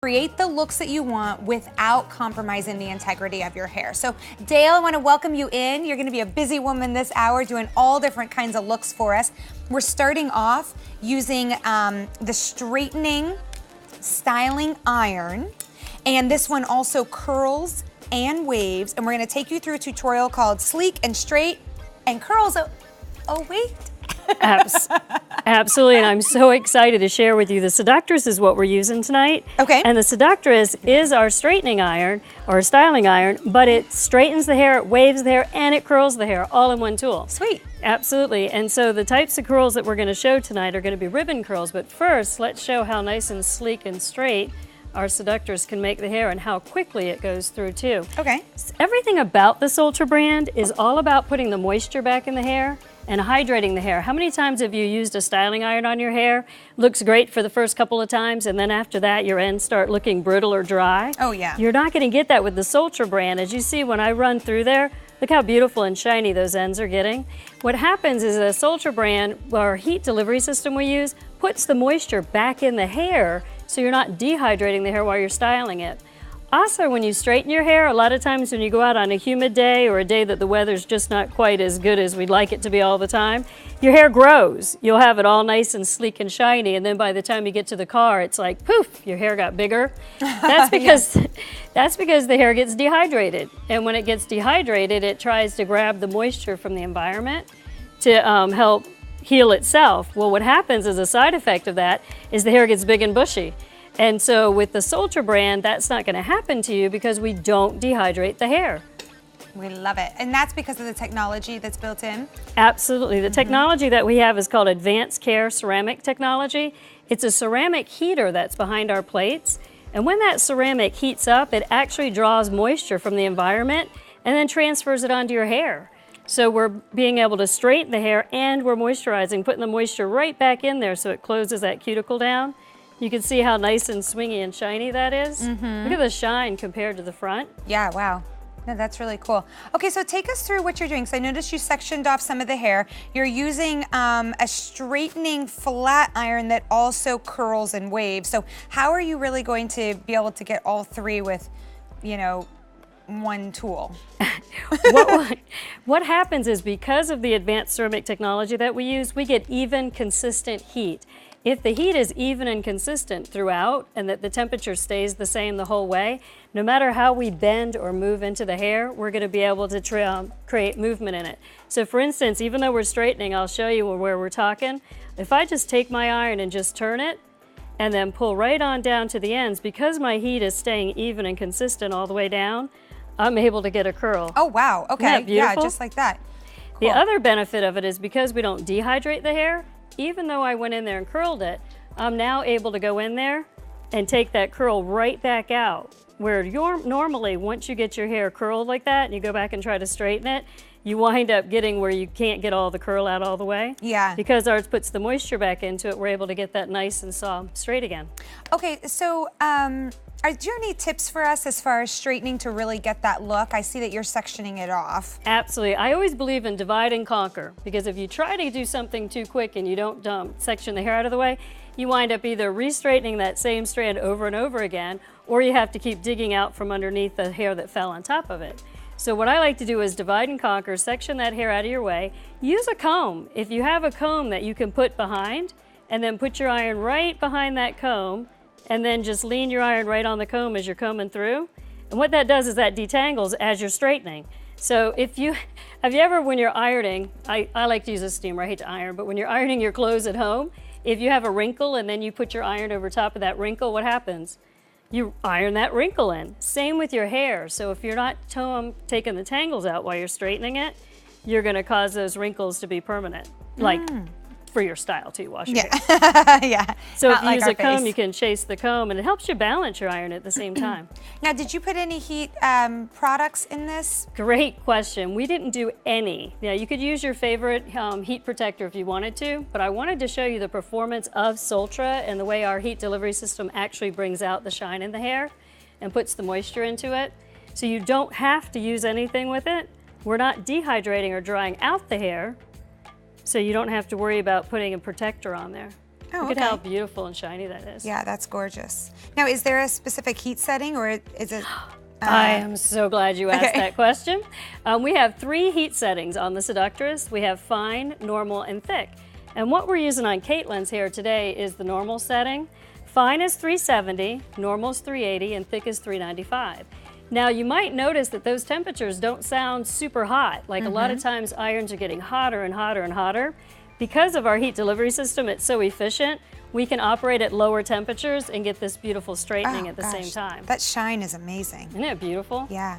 Create the looks that you want without compromising the integrity of your hair. So Dale, I want to welcome you in. You're going to be a busy woman this hour doing all different kinds of looks for us. We're starting off using the straightening styling iron, and this one also curls and waves, and we're going to take you through a tutorial called Sleek and Straight and Curls. Oh wait. Absolutely, and I'm so excited to share with you. The Seductress is what we're using tonight. Okay. And the Seductress is our straightening iron, or styling iron, but it straightens the hair, it waves the hair, and it curls the hair all in one tool. Sweet. Absolutely, and so the types of curls that we're going to show tonight are going to be ribbon curls, but first, let's show how nice and sleek and straight our Seductress can make the hair and how quickly it goes through too. Okay. Everything about the Sultra brand is all about putting the moisture back in the hair and hydrating the hair. How many times have you used a styling iron on your hair? Looks great for the first couple of times, and then after that your ends start looking brittle or dry. Oh yeah. You're not going to get that with the Sultra brand. As you see when I run through there, look how beautiful and shiny those ends are getting. What happens is the Sultra brand, our heat delivery system we use, puts the moisture back in the hair so you're not dehydrating the hair while you're styling it. Also, when you straighten your hair, a lot of times when you go out on a humid day or a day that the weather's just not quite as good as we'd like it to be all the time, your hair grows. You'll have it all nice and sleek and shiny, and then by the time you get to the car, it's like, poof, your hair got bigger. That's because, that's because the hair gets dehydrated. And when it gets dehydrated, it tries to grab the moisture from the environment to help heal itself. Well, what happens as a side effect of that is the hair gets big and bushy. And so with the Sultra brand, that's not going to happen to you because we don't dehydrate the hair. We love it. And that's because of the technology that's built in? Absolutely. The technology that we have is called Advanced Care Ceramic Technology. It's a ceramic heater that's behind our plates. And when that ceramic heats up, it actually draws moisture from the environment and then transfers it onto your hair. So we're being able to straighten the hair and we're moisturizing, putting the moisture right back in there so it closes that cuticle down. You can see how nice and swingy and shiny that is. Look at the shine compared to the front. Yeah, wow. No, that's really cool. Okay, so take us through what you're doing. So I noticed you sectioned off some of the hair. You're using a straightening flat iron that also curls and waves. So how are you really going to be able to get all three with, you know, one tool? What happens is because of the advanced ceramic technology that we use, we get even, consistent heat. If the heat is even and consistent throughout and that the temperature stays the same the whole way, no matter how we bend or move into the hair, we're going to be able to create movement in it. So for instance, even though we're straightening, I'll show you where we're talking. If I just take my iron and just turn it and then pull right on down to the ends, because my heat is staying even and consistent all the way down, I'm able to get a curl. Oh wow, okay, yeah, beautiful? just like that. Cool. The other benefit of it is because we don't dehydrate the hair, even though I went in there and curled it, I'm now able to go in there and take that curl right back out. Where normally, once you get your hair curled like that and you go back and try to straighten it, you wind up getting where you can't get all the curl out all the way. Yeah. Because ours puts the moisture back into it, we're able to get that nice and soft straight again. Okay, so do you have any tips for us as far as straightening to really get that look? I see that you're sectioning it off. Absolutely. I always believe in divide and conquer, because if you try to do something too quick and you don't section the hair out of the way, you wind up either re-straightening that same strand over and over again, or you have to keep digging out from underneath the hair that fell on top of it. So what I like to do is divide and conquer, section that hair out of your way, use a comb. If you have a comb that you can put behind, and then put your iron right behind that comb, and then just lean your iron right on the comb as you're combing through. And what that does is that detangles as you're straightening. So have you ever, when you're ironing, I like to use a steamer, I hate to iron, but when you're ironing your clothes at home, if you have a wrinkle and then you put your iron over top of that wrinkle, what happens? You iron that wrinkle in. Same with your hair. So if you're not taking the tangles out while you're straightening it, you're gonna cause those wrinkles to be permanent. Like, for your style too, wash your hair. Yeah. So if you use a comb, you can chase the comb, and it helps you balance your iron at the same time. Now, did you put any heat products in this? Great question. We didn't do any. Yeah, you could use your favorite heat protector if you wanted to, but I wanted to show you the performance of Sultra and the way our heat delivery system actually brings out the shine in the hair and puts the moisture into it. So you don't have to use anything with it. We're not dehydrating or drying out the hair, so you don't have to worry about putting a protector on there. Oh, Look at how beautiful and shiny that is. Yeah, that's gorgeous. Now, is there a specific heat setting, or is it? I am so glad you asked that question. We have 3 heat settings on the Seductress. We have fine, normal, and thick. And what we're using on Caitlin's hair today is the normal setting. Fine is 370, normal is 380, and thick is 395. Now, you might notice that those temperatures don't sound super hot. Like a lot of times irons are getting hotter and hotter and hotter. Because of our heat delivery system, it's so efficient, we can operate at lower temperatures and get this beautiful straightening at the same time. That shine is amazing. Isn't it beautiful? Yeah.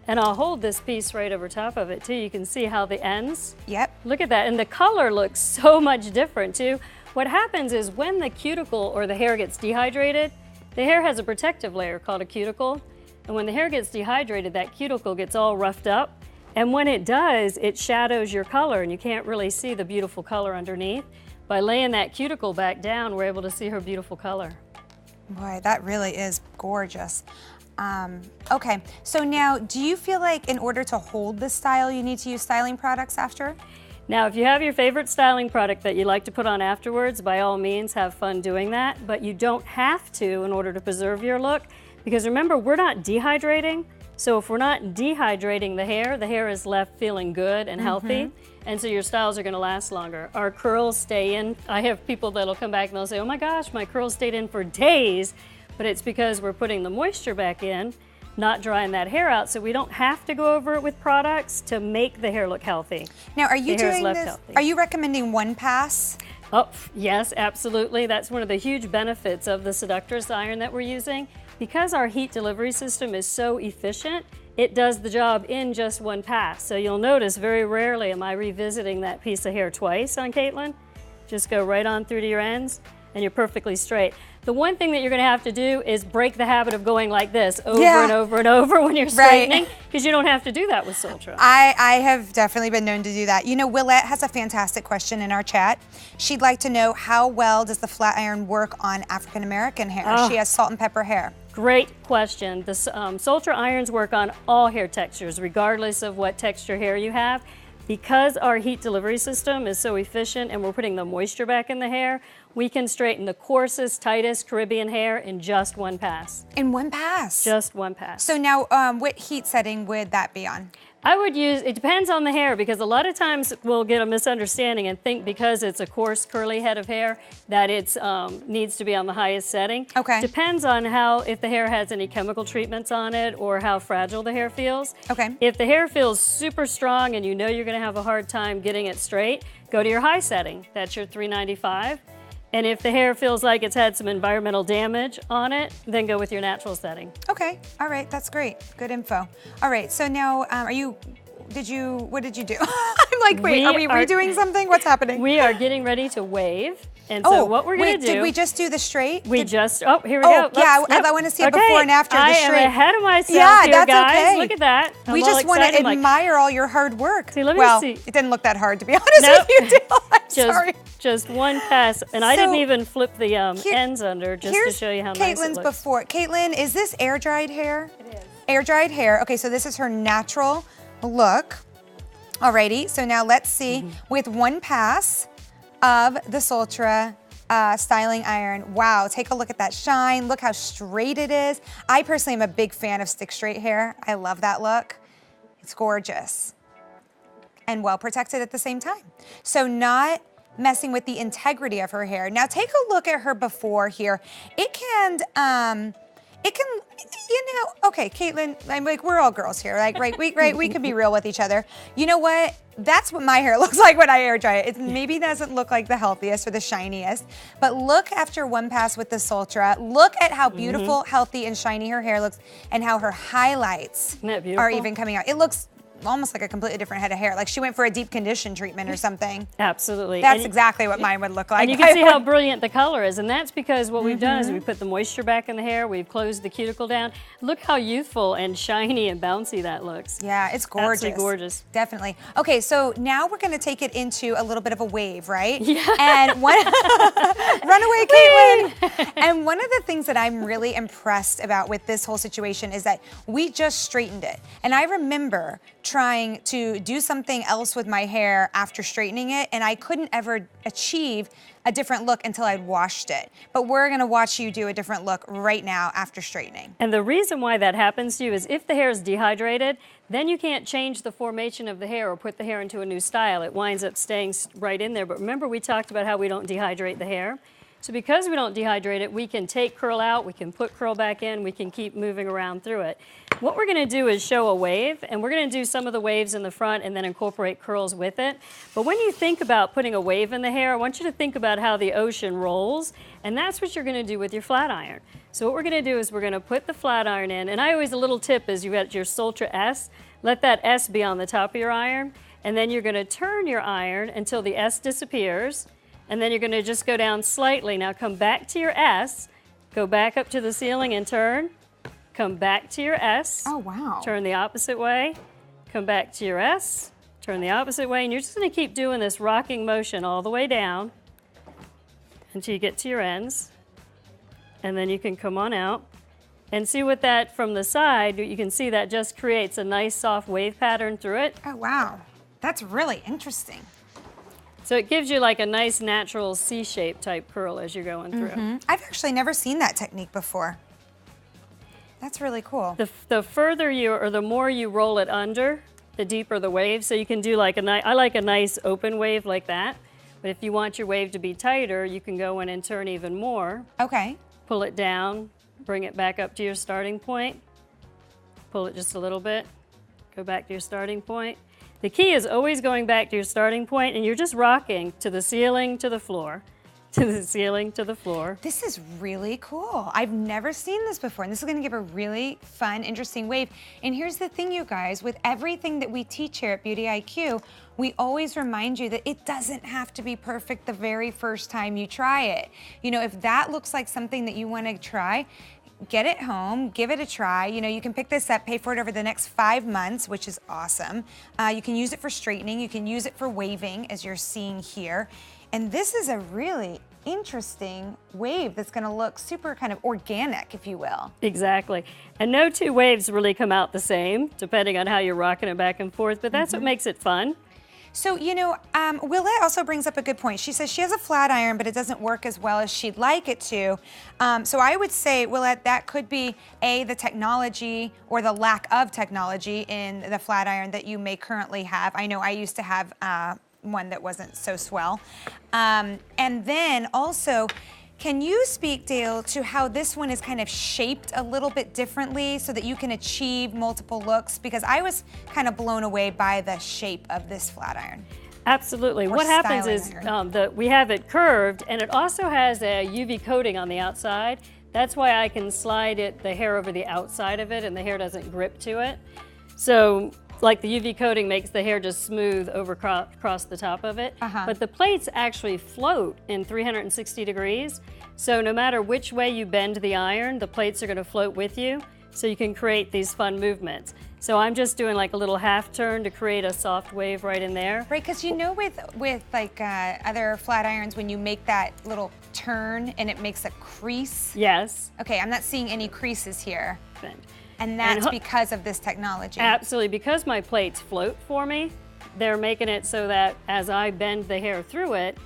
And I'll hold this piece right over top of it too. You can see how the ends. Yep. Look at that, and the color looks so much different too. What happens is when the cuticle or the hair gets dehydrated, the hair has a protective layer called a cuticle. And when the hair gets dehydrated, that cuticle gets all roughed up. And when it does, it shadows your color and you can't really see the beautiful color underneath. By laying that cuticle back down, we're able to see her beautiful color. Boy, that really is gorgeous. Okay, so now do you feel like in order to hold this style, you need to use styling products after? Now, if you have your favorite styling product that you like to put on afterwards, by all means, have fun doing that. But you don't have to in order to preserve your look. Because remember, we're not dehydrating. So if we're not dehydrating the hair is left feeling good and healthy, and so your styles are gonna last longer. Our curls stay in. I have people that'll come back and they'll say, oh my gosh, my curls stayed in for days, but it's because we're putting the moisture back in, not drying that hair out, so we don't have to go over it with products to make the hair look healthy. Now, are you doing this, are you recommending one pass? Oh, yes, absolutely. That's one of the huge benefits of the Seductress iron that we're using. Because our heat delivery system is so efficient, it does the job in just one pass. So you'll notice very rarely am I revisiting that piece of hair twice on Caitlin. Just go right on through to your ends and you're perfectly straight. The one thing that you're gonna have to do is break the habit of going like this over and over and over when you're straightening, because you don't have to do that with Sultra. I have definitely been known to do that. You know, Willette has a fantastic question in our chat. She'd like to know, how well does the flat iron work on African American hair? She has salt and pepper hair. Great question. The Sultra irons work on all hair textures, regardless of what texture hair you have. Because our heat delivery system is so efficient and we're putting the moisture back in the hair, we can straighten the coarsest, tightest Caribbean hair in just one pass. In one pass? Just one pass. So now, what heat setting would that be on? I would use, it depends on the hair, because a lot of times we'll get a misunderstanding and think because it's a coarse, curly head of hair that it needs to be on the highest setting. Okay. Depends on how, if the hair has any chemical treatments on it or how fragile the hair feels. Okay. If the hair feels super strong and you know you're gonna have a hard time getting it straight, go to your high setting. That's your 395. And if the hair feels like it's had some environmental damage on it, then go with your natural setting. Okay, all right, that's great. Good info. All right, so now, what did you do? I'm like, wait, are we redoing something? What's happening? We are getting ready to wave. And so what we're gonna do. Did we just do the straight? Here we go. Yeah, I want to see it before and after the straight. I am ahead of myself here, guys. Okay. Look at that. We just want to admire all your hard work. See, let me see. It didn't look that hard, to be honest with you, Dale. I'm sorry. Just one pass, and I didn't even flip the ends under just to show you how nice it looks. Before. Caitlin, is this air dried hair? It is. Air dried hair. Okay, so this is her natural look. Alrighty, so now let's see with one pass of the Sultra styling iron. Wow, take a look at that shine. Look how straight it is. I personally am a big fan of stick straight hair. I love that look. It's gorgeous and well protected at the same time. So not messing with the integrity of her hair. Now take a look at her before here. It can, you know, okay, Caitlin, I'm like, we're all girls here, like, right? We can be real with each other. You know what? That's what my hair looks like when I air dry it. It maybe doesn't look like the healthiest or the shiniest, but look after one pass with the Sultra. Look at how beautiful, healthy, and shiny her hair looks, and how her highlights are even coming out. It looks almost like a completely different head of hair. Like she went for a deep condition treatment or something. Absolutely. That's exactly what mine would look like. And you can see how brilliant the color is. And that's because what we've done is we put the moisture back in the hair. We've closed the cuticle down. Look how youthful and shiny and bouncy that looks. Yeah, it's gorgeous. Absolutely gorgeous. Definitely. Okay, so now we're going to take it into a little bit of a wave, right? Yeah. And one, run away, Caitlin. And one of the things that I'm really impressed about with this whole situation is that we just straightened it. And I remember trying to do something else with my hair after straightening it, and I couldn't ever achieve a different look until I'd washed it. But we're gonna watch you do a different look right now after straightening. And the reason why that happens to you is if the hair is dehydrated, then you can't change the formation of the hair or put the hair into a new style. It winds up staying right in there. But remember, we talked about how we don't dehydrate the hair. So because we don't dehydrate it, we can take curl out, we can put curl back in, we can keep moving around through it. What we're gonna do is show a wave, and we're gonna do some of the waves in the front and then incorporate curls with it. But when you think about putting a wave in the hair, I want you to think about how the ocean rolls, and that's what you're gonna do with your flat iron. So what we're gonna do is we're gonna put the flat iron in, and a little tip is you got your Sultra S, let that S be on the top of your iron, and then you're gonna turn your iron until the S disappears, and then you're gonna just go down slightly. Now come back to your S, go back up to the ceiling and turn, come back to your S. Oh, wow. Turn the opposite way, come back to your S, turn the opposite way, and you're just gonna keep doing this rocking motion all the way down until you get to your ends. And then you can come on out and see what that from the side, you can see that just creates a nice soft wave pattern through it. Oh, wow. That's really interesting. So it gives you like a nice natural C-shape type curl as you're going through. I've actually never seen that technique before. That's really cool. The further you, or the more you roll it under, the deeper the wave. So you can do like I like a nice open wave like that. But if you want your wave to be tighter, you can go in and turn even more. Okay. Pull it down, bring it back up to your starting point. Pull it just a little bit, go back to your starting point. The key is always going back to your starting point, and you're just rocking to the ceiling, to the floor, to the ceiling, to the floor. This is really cool. I've never seen this before, and this is gonna give a really fun, interesting wave. And here's the thing, you guys, with everything that we teach here at Beauty IQ, we always remind you that it doesn't have to be perfect the very first time you try it. You know, if that looks like something that you wanna try, get it home, give it a try. You know, you can pick this up, pay for it over the next 5 months, which is awesome. You can use it for straightening, you can use it for waving, as you're seeing here. And this is a really interesting wave that's gonna look super kind of organic, if you will. Exactly. And no two waves really come out the same, depending on how you're rocking it back and forth, but that's what makes it fun. So, you know, Willette also brings up a good point. She says she has a flat iron, but it doesn't work as well as she'd like it to. So I would say, Willette, that could be the technology or the lack of technology in the flat iron that you may currently have. I know I used to have one that wasn't so swell. And then also, can you speak, Dale, to how this one is kind of shaped a little bit differently so that you can achieve multiple looks? Because I was kind of blown away by the shape of this flat iron. Absolutely. What happens is we have it curved, and it also has a UV coating on the outside. That's why I can slide the hair over the outside of it, and the hair doesn't grip to it. So, like the UV coating makes the hair just smooth over across the top of it. But the plates actually float in 360 degrees. So no matter which way you bend the iron, the plates are gonna float with you. So you can create these fun movements. So I'm just doing like a little half turn to create a soft wave right in there. Right, because you know with like other flat irons, when you make that little turn and it makes a crease? Yes. Okay, I'm not seeing any creases here. Bend. And that's because of this technology. Absolutely, because my plates float for me, they're making it so that as I bend the hair through it,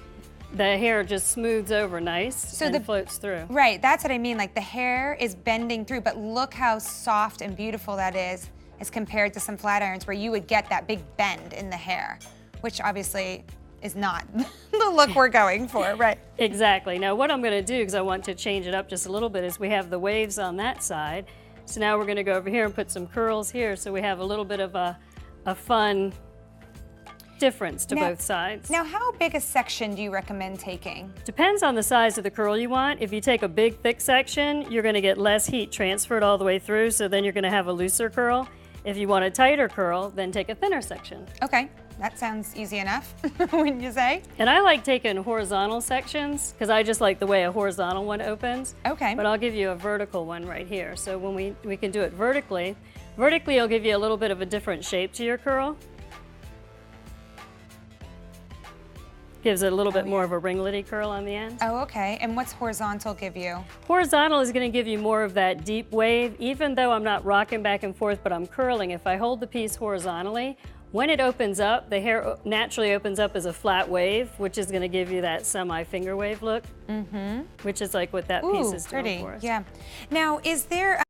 the hair just smooths over nice and floats through. Right, that's what I mean, like the hair is bending through, but look how soft and beautiful that is as compared to some flat irons where you would get that big bend in the hair, which obviously is not the look we're going for, right? Exactly. Now what I'm gonna do, because I want to change it up just a little bit, is we have the waves on that side. So now we're gonna go over here and put some curls here so we have a little bit of a fun difference to both sides. Now, how big a section do you recommend taking? Depends on the size of the curl you want. If you take a big, thick section, you're gonna get less heat transferred all the way through, so then you're gonna have a looser curl. If you want a tighter curl, then take a thinner section. Okay, that sounds easy enough, wouldn't you say? And I like taking horizontal sections because I just like the way a horizontal one opens. Okay. But I'll give you a vertical one right here. So when we can do it vertically, it'll give you a little bit of a different shape to your curl. Gives it a little bit more of a ringlety curl on the end. Oh, okay. And what's horizontal give you? Horizontal is going to give you more of that deep wave, even though I'm not rocking back and forth, but I'm curling. If I hold the piece horizontally, when it opens up, the hair naturally opens up as a flat wave, which is going to give you that semi-finger wave look, which is like what that piece is doing for us. Yeah. Now, is there